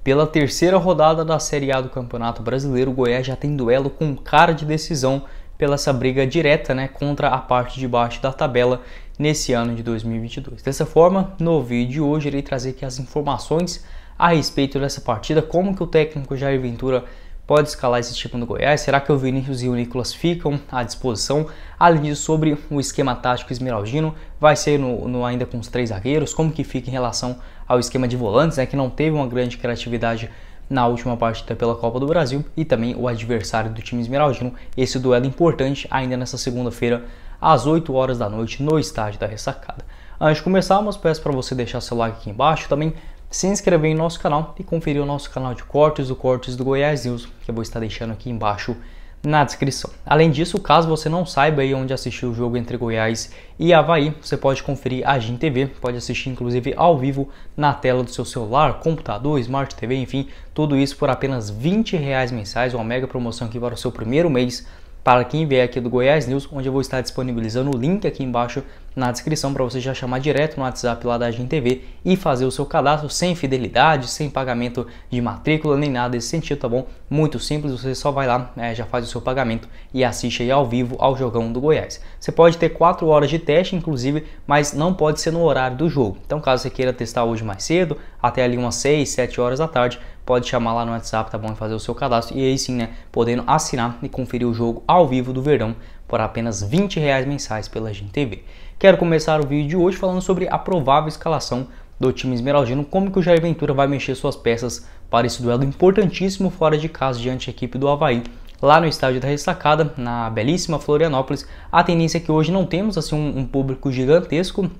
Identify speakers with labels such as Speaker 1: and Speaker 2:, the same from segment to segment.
Speaker 1: Pela terceira rodada da Série A do Campeonato Brasileiro, o Goiás já tem duelo com cara de decisão pela essa briga direta, né, contra a parte de baixo da tabela nesse ano de 2022. Dessa forma, no vídeo de hoje irei trazer aqui as informações a respeito dessa partida, como que o técnico Jair Ventura pode escalar esse time do Goiás, será que o Vinícius e o Nicolas ficam à disposição? Além disso, sobre o esquema tático esmeraldino, vai ser ainda com os 3 zagueiros, como que fica em relação ao esquema de volantes, né, que não teve uma grande criatividade na última partida pela Copa do Brasil, e também o adversário do time esmeraldino, esse duelo importante ainda nessa segunda-feira, às 8 horas da noite, no estádio da Ressacada. Antes de começarmos, peço para você deixar seu like aqui embaixo, também se inscrever em nosso canal e conferir o nosso canal de cortes do Goiás News, que eu vou estar deixando aqui embaixo na descrição. Além disso, caso você não saiba aí onde assistir o jogo entre Goiás e Avaí, você pode conferir a GIN TV, pode assistir inclusive ao vivo na tela do seu celular, computador, Smart TV, enfim, tudo isso por apenas R$20 mensais, uma mega promoção aqui para o seu primeiro mês, para quem vier aqui do Goiás News, onde eu vou estar disponibilizando o link aqui embaixo na descrição para você já chamar direto no WhatsApp lá da GIN TV e fazer o seu cadastro sem fidelidade, sem pagamento de matrícula, nem nada desse sentido, tá bom? Muito simples, você só vai lá, já faz o seu pagamento e assiste aí ao vivo ao jogão do Goiás. Você pode ter 4 horas de teste, inclusive, mas não pode ser no horário do jogo. Então, caso você queira testar hoje mais cedo, até ali umas 6, 7 horas da tarde, pode chamar lá no WhatsApp, tá bom? E fazer o seu cadastro e aí sim, né, podendo assinar e conferir o jogo ao vivo do Verdão por apenas R$20 mensais pela GIN TV. Quero começar o vídeo de hoje falando sobre a provável escalação do time esmeraldino, como que o Jair Ventura vai mexer suas peças para esse duelo importantíssimo fora de casa diante da equipe do Avaí, lá no estádio da Ressacada, na belíssima Florianópolis. A tendência é que hoje não temos assim um público gigantesco,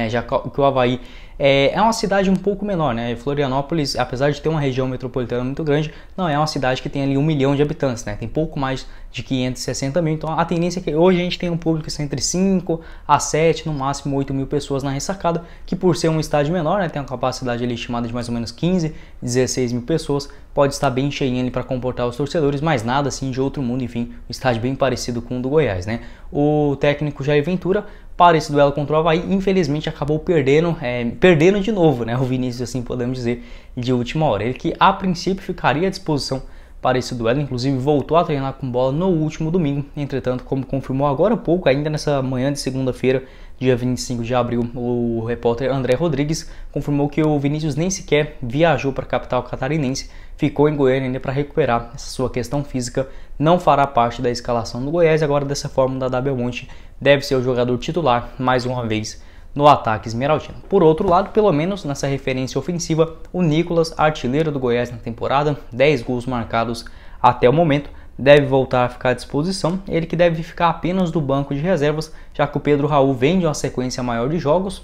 Speaker 1: já que o Avaí é uma cidade um pouco menor, né? Florianópolis, apesar de ter uma região metropolitana muito grande, não é uma cidade que tem ali 1 milhão de habitantes, né? Tem pouco mais de 560 mil, então a tendência é que hoje a gente tem um público entre 5 a 7, no máximo 8 mil pessoas na Ressacada, que por ser um estádio menor, né, tem uma capacidade ali estimada de mais ou menos 15, 16 mil pessoas, pode estar bem cheinho ali para comportar os torcedores, mas nada assim de outro mundo, enfim, um estádio bem parecido com o do Goiás, né? O técnico Jair Ventura, para esse duelo contra o Avaí, infelizmente acabou perdendo de novo, né? O Vinícius, assim podemos dizer, de última hora. Ele que a princípio ficaria à disposição para esse duelo, inclusive voltou a treinar com bola no último domingo. Entretanto, como confirmou agora há pouco, ainda nessa manhã de segunda-feira, dia 25 de abril, o repórter André Rodrigues confirmou que o Vinícius nem sequer viajou para a capital catarinense, ficou em Goiânia ainda para recuperar essa sua questão física, não fará parte da escalação do Goiás. Agora, dessa forma, o Dadá Belmonte deve ser o jogador titular mais uma vez no ataque esmeraldino. Por outro lado, pelo menos nessa referência ofensiva, o Nicolas, artilheiro do Goiás na temporada, 10 gols marcados até o momento, deve voltar a ficar à disposição. Ele que deve ficar apenas do banco de reservas, já que o Pedro Raul vem de uma sequência maior de jogos.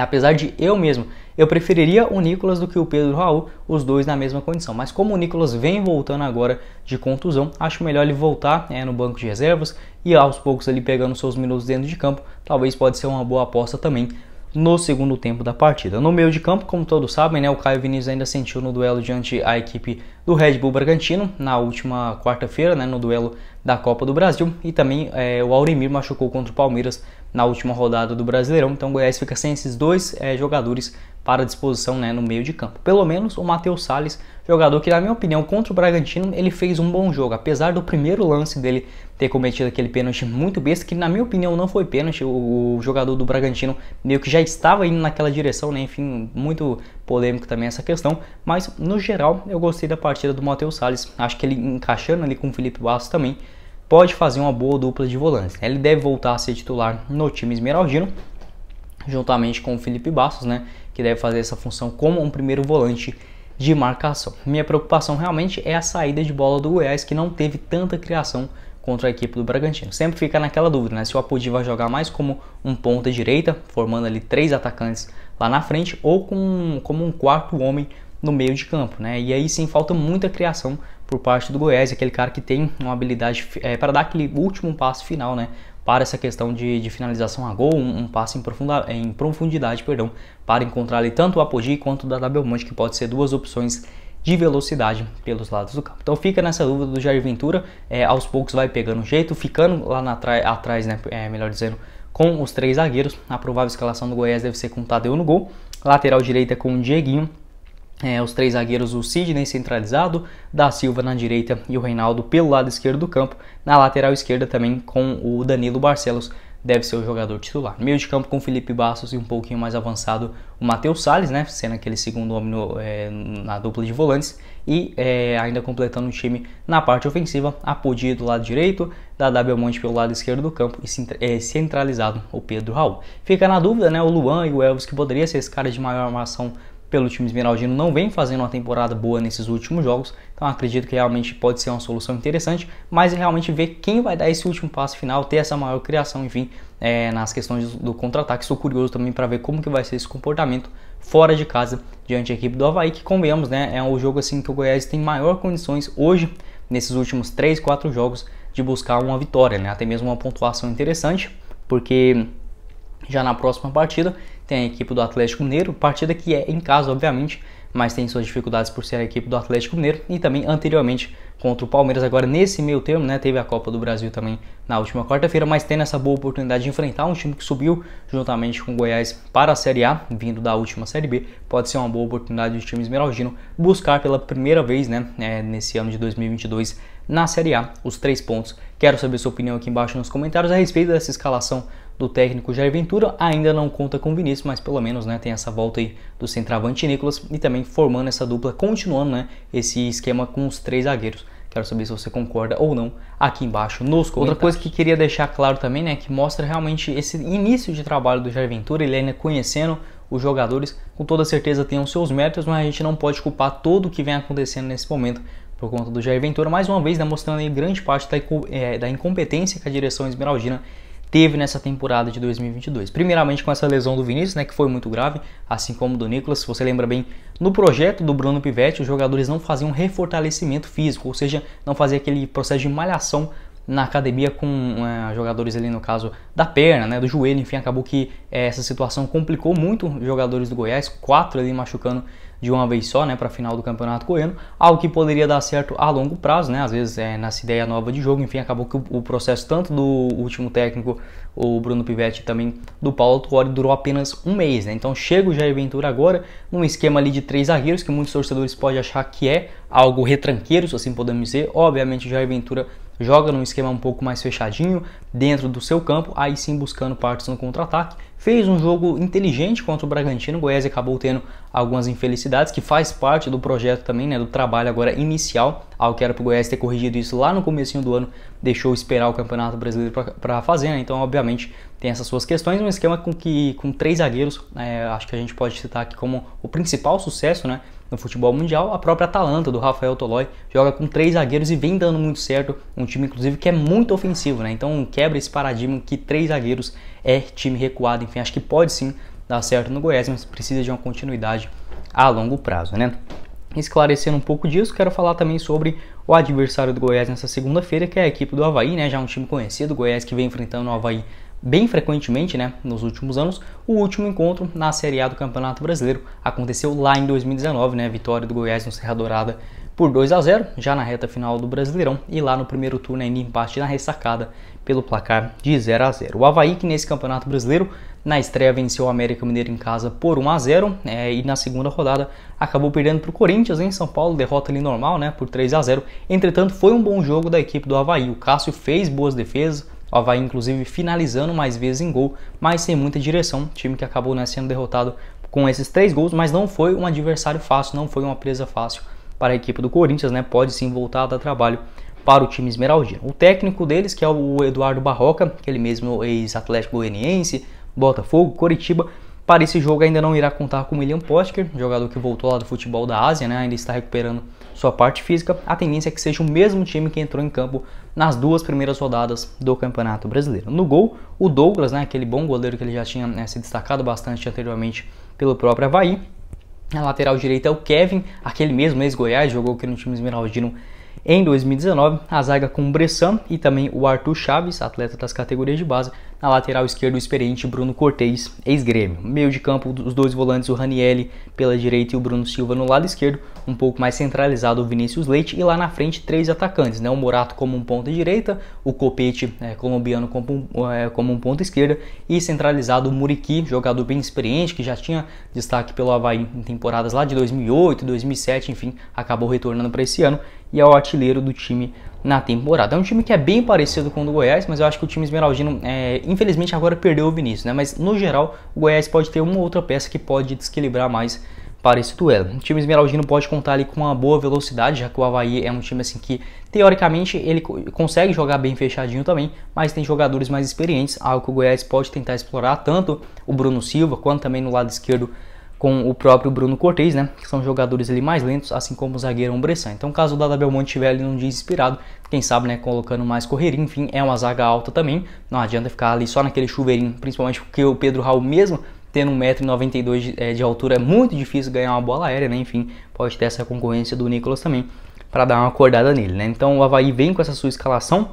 Speaker 1: Apesar de eu preferiria o Nicolas do que o Pedro Raul, os dois na mesma condição. Mas como o Nicolas vem voltando agora de contusão, acho melhor ele voltar no banco de reservas e aos poucos ali pegando seus minutos dentro de campo. Talvez pode ser uma boa aposta também no segundo tempo da partida. No meio de campo, como todos sabem, né, o Caio Vinícius ainda sentiu no duelo diante a equipe do Red Bull Bragantino na última quarta-feira, né, no duelo da Copa do Brasil, e também o Auremir machucou contra o Palmeiras na última rodada do Brasileirão. Então o Goiás fica sem esses dois jogadores para disposição, né, no meio de campo. Pelo menos o Matheus Salles, jogador que, na minha opinião, contra o Bragantino, ele fez um bom jogo. Apesar do primeiro lance dele ter cometido aquele pênalti muito besta, que na minha opinião não foi pênalti, o jogador do Bragantino meio que já estava indo naquela direção, né? Enfim, muito polêmico também essa questão. Mas, no geral, eu gostei da partida do Matheus Salles. Acho que ele, encaixando ali com o Felipe Bastos também, pode fazer uma boa dupla de volantes. Ele deve voltar a ser titular no time esmeraldino, juntamente com o Felipe Bastos, né, que deve fazer essa função como um primeiro volante de marcação. Minha preocupação realmente é a saída de bola do Goiás, que não teve tanta criação contra a equipe do Bragantino. Sempre fica naquela dúvida, né, se o Apodi vai jogar mais como um ponta direita, formando ali 3 atacantes lá na frente, ou como um quarto homem no meio de campo, né? E aí sim falta muita criação por parte do Goiás, aquele cara que tem uma habilidade para dar aquele último passo final, né? Para essa questão de finalização a gol, um passe em profundidade, perdão, para encontrar ali tanto o Apodi quanto o Dadá Belmonte, que pode ser duas opções de velocidade pelos lados do campo. Então fica nessa dúvida do Jair Ventura, aos poucos vai pegando jeito, ficando lá atrás, né, melhor dizendo, com os 3 zagueiros. A provável escalação do Goiás deve ser com o Tadeu no gol, lateral direita com o Dieguinho, Os três zagueiros, o Sidney centralizado, Da Silva na direita e o Reinaldo pelo lado esquerdo do campo. Na lateral esquerda também com o Danilo Barcelos, deve ser o jogador titular. Meio de campo com Felipe Bastos e um pouquinho mais avançado o Matheus Salles, né, sendo aquele segundo homem na dupla de volantes. E ainda completando o time na parte ofensiva, Apodi do lado direito, Dadá Belmonte pelo lado esquerdo do campo e centralizado o Pedro Raul. Fica na dúvida, né, o Luan e o Elvis, que poderia ser esse cara de maior armação pelo time esmeraldino, não vem fazendo uma temporada boa nesses últimos jogos, então acredito que realmente pode ser uma solução interessante, mas realmente ver quem vai dar esse último passo final, ter essa maior criação, enfim, nas questões do contra-ataque. Estou curioso também para ver como que vai ser esse comportamento fora de casa diante da equipe do Avaí, que convenhamos, né, é um jogo assim que o Goiás tem maior condições hoje, nesses últimos 3, 4 jogos, de buscar uma vitória, né, até mesmo uma pontuação interessante, porque já na próxima partida tem a equipe do Atlético Mineiro, partida que é em casa, obviamente, mas tem suas dificuldades por ser a equipe do Atlético Mineiro, e também anteriormente contra o Palmeiras. Agora nesse meio termo, né, teve a Copa do Brasil também na última quarta-feira, mas tendo essa boa oportunidade de enfrentar um time que subiu juntamente com o Goiás para a Série A, vindo da última Série B, pode ser uma boa oportunidade do time esmeraldino buscar pela primeira vez, né, nesse ano de 2022 na Série A os 3 pontos. Quero saber sua opinião aqui embaixo nos comentários a respeito dessa escalação do técnico Jair Ventura. Ainda não conta com o Vinícius, mas pelo menos, né, tem essa volta aí do centroavante Nicolas e também formando essa dupla, continuando, né, esse esquema com os 3 zagueiros. Quero saber se você concorda ou não aqui embaixo nos comentários. Outra coisa que queria deixar claro também, né, que mostra realmente esse início de trabalho do Jair Ventura, ele ainda conhecendo os jogadores, com toda certeza tem os seus méritos, mas a gente não pode culpar tudo o que vem acontecendo nesse momento por conta do Jair Ventura, mais uma vez demonstrando aí grande parte da incompetência que a direção esmeraldina teve nessa temporada de 2022. Primeiramente com essa lesão do Vinícius, né, que foi muito grave, assim como do Nicolas. Se você lembra bem, no projeto do Bruno Pivetti, os jogadores não faziam refortalecimento físico, ou seja, não fazia aquele processo de malhação na academia com jogadores ali no caso da perna, né, do joelho, enfim, acabou que essa situação complicou muito os jogadores do Goiás, 4 ali machucando de uma vez só, né, para a final do Campeonato Goiano, algo que poderia dar certo a longo prazo, né, às vezes nessa ideia nova de jogo, enfim, acabou que o processo tanto do último técnico, o Bruno Pivetti, e também do Paulo Tuori durou apenas um mês, né, então chega o Jair Ventura agora num esquema ali de 3 zagueiros, que muitos torcedores podem achar que é algo retranqueiro, se assim podemos dizer. Obviamente o Jair Ventura joga num esquema um pouco mais fechadinho, dentro do seu campo, aí sim buscando partes no contra-ataque. Fez um jogo inteligente contra o Bragantino, o Goiás acabou tendo algumas infelicidades, que faz parte do projeto também, né, do trabalho agora inicial, algo que era para o Goiás ter corrigido isso lá no comecinho do ano, deixou esperar o Campeonato Brasileiro para fazer, né, então obviamente tem essas suas questões. Um esquema com 3 zagueiros, acho que a gente pode citar aqui como o principal sucesso, né, no futebol mundial. A própria Atalanta, do Rafael Tolói, joga com 3 zagueiros e vem dando muito certo, um time inclusive que é muito ofensivo, né? Então quebra esse paradigma que 3 zagueiros é time recuado. Enfim, acho que pode sim dar certo no Goiás, mas precisa de uma continuidade a longo prazo, né? Esclarecendo um pouco disso, quero falar também sobre o adversário do Goiás nessa segunda-feira, que é a equipe do Avaí, né? Já um time conhecido, o Goiás que vem enfrentando o Avaí bem frequentemente, né, nos últimos anos. O último encontro na Série A do Campeonato Brasileiro aconteceu lá em 2019, né, vitória do Goiás no Serra Dourada por 2-0, já na reta final do Brasileirão, e lá no primeiro turno ainda empate na ressacada pelo placar de 0-0. O Avaí, que nesse Campeonato Brasileiro, na estreia venceu o América Mineiro em casa por 1-0, e na segunda rodada acabou perdendo para o Corinthians em São Paulo, derrota ali normal, né, por 3-0. Entretanto, foi um bom jogo da equipe do Avaí. O Cássio fez boas defesas, o Avaí inclusive finalizando mais vezes em gol, mas sem muita direção. Time que acabou, né, sendo derrotado com esses 3 gols, mas não foi um adversário fácil, não foi uma presa fácil para a equipe do Corinthians, né? Pode sim voltar a dar trabalho para o time esmeraldino. O técnico deles, que é o Eduardo Barroca, aquele mesmo ex-Atlético Goianiense, Botafogo, Coritiba, para esse jogo ainda não irá contar com William Potker, jogador que voltou lá do futebol da Ásia, né? Ainda está recuperando sua parte física. A tendência é que seja o mesmo time que entrou em campo nas 2 primeiras rodadas do Campeonato Brasileiro. No gol, o Douglas, né? Aquele bom goleiro que ele já tinha se destacado bastante anteriormente pelo próprio Avaí. Na lateral direita é o Kevin, aquele mesmo ex-Goiás, jogou aqui no time esmeraldino em 2019, a zaga com o Bressan e também o Arthur Chaves, atleta das categorias de base. Na lateral esquerda, o experiente Bruno Cortez, ex-Grêmio. Meio de campo, os dois volantes, o Ranieri pela direita e o Bruno Silva no lado esquerdo. Um pouco mais centralizado, o Vinícius Leite. E lá na frente, 3 atacantes, né? O Morato como um ponta direita, o Copete colombiano como um ponta esquerda. E centralizado, o Muriqui, jogador bem experiente, que já tinha destaque pelo Avaí em temporadas lá de 2008, 2007, enfim, acabou retornando para esse ano. E é o artilheiro do time na temporada. É um time que é bem parecido com o do Goiás, mas eu acho que o time esmeraldino, infelizmente, agora perdeu o Vinícius, né? Mas, no geral, o Goiás pode ter uma outra peça que pode desequilibrar mais para esse duelo. O time esmeraldino pode contar ali com uma boa velocidade, já que o Avaí é um time assim que, teoricamente, ele consegue jogar bem fechadinho também, mas tem jogadores mais experientes, algo que o Goiás pode tentar explorar, tanto o Bruno Silva, quanto também no lado esquerdo com o próprio Bruno Cortez, né, que são jogadores ali mais lentos, assim como o zagueiro Bressan. Então, caso o Dada Belmonte estiver ali num dia inspirado, quem sabe, né, colocando mais correria, enfim, é uma zaga alta também, não adianta ficar ali só naquele chuveirinho, principalmente porque o Pedro Raul mesmo tendo 1,92 m de altura, é muito difícil ganhar uma bola aérea, né, enfim, pode ter essa concorrência do Nicolas também, para dar uma acordada nele, né. Então, o Avaí vem com essa sua escalação.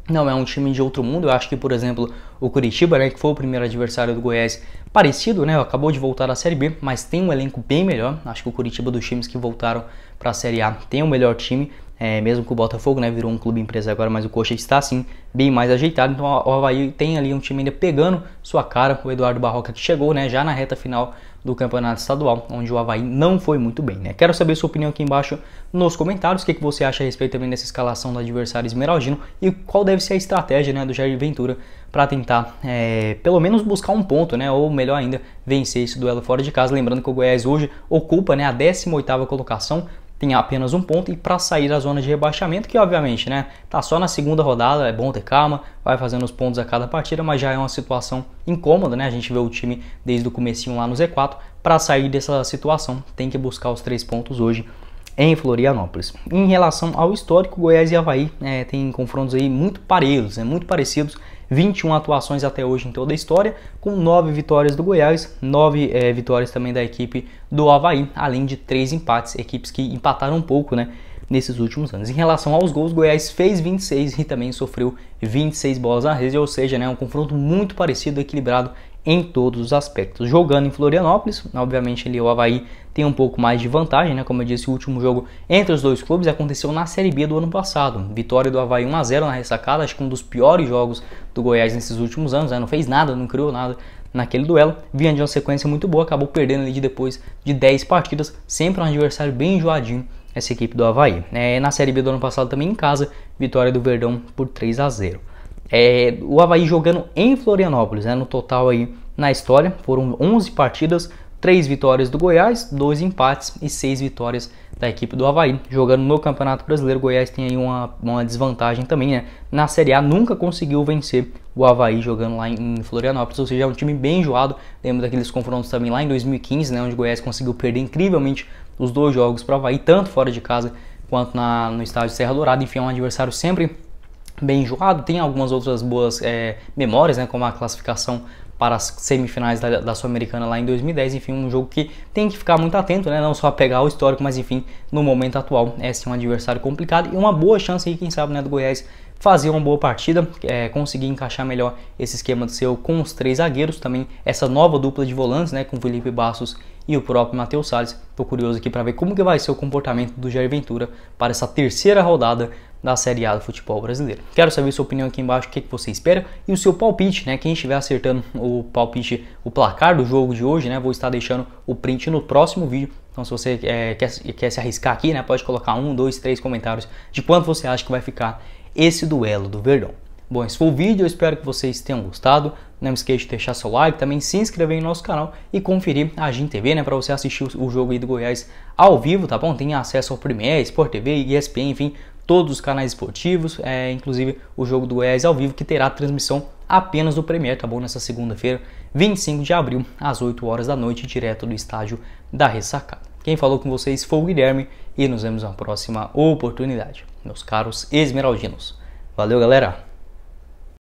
Speaker 1: Não é um time de outro mundo. Eu acho que, por exemplo, o Curitiba, né, que foi o primeiro adversário do Goiás, parecido, né, acabou de voltar à Série B, mas tem um elenco bem melhor. Acho que o Curitiba, dos times que voltaram para a Série A, tem o melhor time, mesmo que o Botafogo, né, virou um clube empresa agora, mas o Coxa está, sim, bem mais ajeitado. Então o Avaí tem ali um time ainda pegando sua cara. O Eduardo Barroca, que chegou, né, já na reta final do campeonato estadual, onde o Avaí não foi muito bem, né. Quero saber sua opinião aqui embaixo nos comentários, o que você acha a respeito também dessa escalação do adversário esmeraldino e qual deve ser a estratégia, né, do Jair Ventura para tentar, pelo menos buscar um ponto, né, ou melhor ainda, vencer esse duelo fora de casa. Lembrando que o Goiás hoje ocupa, né, a 18ª colocação, tem apenas um ponto, e para sair da zona de rebaixamento, que obviamente, né, tá só na segunda rodada, é bom ter calma, vai fazendo os pontos a cada partida, mas já é uma situação incômoda, né, a gente vê o time desde o comecinho lá no Z4, para sair dessa situação tem que buscar os 3 pontos hoje em Florianópolis. Em relação ao histórico, Goiás e Avaí tem confrontos aí muito parelhos, muito parecidos, 21 atuações até hoje em toda a história, com 9 vitórias do Goiás, 9 vitórias também da equipe do Avaí, além de 3 empates, equipes que empataram um pouco, né, nesses últimos anos. Em relação aos gols, Goiás fez 26 e também sofreu 26 bolas na rede, ou seja, né, um confronto muito parecido, equilibrado em todos os aspectos. Jogando em Florianópolis, obviamente ali o Avaí tem um pouco mais de vantagem, né? Como eu disse, o último jogo entre os dois clubes aconteceu na Série B do ano passado. Vitória do Avaí 1-0 na ressacada, acho que um dos piores jogos do Goiás nesses últimos anos, né? Não fez nada, não criou nada naquele duelo. Vinha de uma sequência muito boa, acabou perdendo ali depois de 10 partidas, sempre um adversário bem enjoadinho, essa equipe do Avaí. Na Série B do ano passado também em casa, vitória do Verdão por 3-0. O Avaí jogando em Florianópolis, né, no total aí na história, foram 11 partidas, 3 vitórias do Goiás, 2 empates e 6 vitórias da equipe do Avaí. Jogando no Campeonato Brasileiro, o Goiás tem aí uma desvantagem também, né? Na Série A nunca conseguiu vencer o Avaí jogando lá em Florianópolis, ou seja, é um time bem enjoado. Lembro daqueles confrontos também lá em 2015, né, onde o Goiás conseguiu perder incrivelmente os 2 jogos para o Avaí, tanto fora de casa quanto no estádio Serra Dourada. Enfim, é um adversário sempre bem enjoado. Tem algumas outras boas memórias, né, como a classificação para as semifinais da Sul-Americana lá em 2010, enfim, um jogo que tem que ficar muito atento, né, não só pegar o histórico, mas enfim, no momento atual, esse é um adversário complicado e uma boa chance aí, quem sabe, né, do Goiás fazer uma boa partida, conseguir encaixar melhor esse esquema do seu com os 3 zagueiros, também essa nova dupla de volantes, né, com o Felipe Bastos e o próprio Matheus Salles. Tô curioso aqui para ver como que vai ser o comportamento do Jair Ventura para essa terceira rodada da Série A do futebol brasileiro. Quero saber sua opinião aqui embaixo, o que você espera e o seu palpite, né? Quem estiver acertando o palpite, o placar do jogo de hoje, né? Vou estar deixando o print no próximo vídeo. Então, se você quer se arriscar aqui, né? Pode colocar 1, 2, 3 comentários de quanto você acha que vai ficar esse duelo do Verdão. Bom, esse foi o vídeo, eu espero que vocês tenham gostado. Não esqueça de deixar seu like, também se inscrever em nosso canal e conferir a Agin TV, né, para você assistir o jogo aí do Goiás ao vivo, tá bom? Tem acesso ao Premier, Sport TV, ESPN, enfim, todos os canais esportivos, inclusive o jogo do Goiás ao vivo, que terá transmissão apenas do Premier, tá bom? Nessa segunda-feira, 25 de abril, às 8 horas da noite, direto do estádio da Ressacada. Quem falou com vocês foi o Guilherme e nos vemos na próxima oportunidade, meus caros esmeraldinos. Valeu, galera!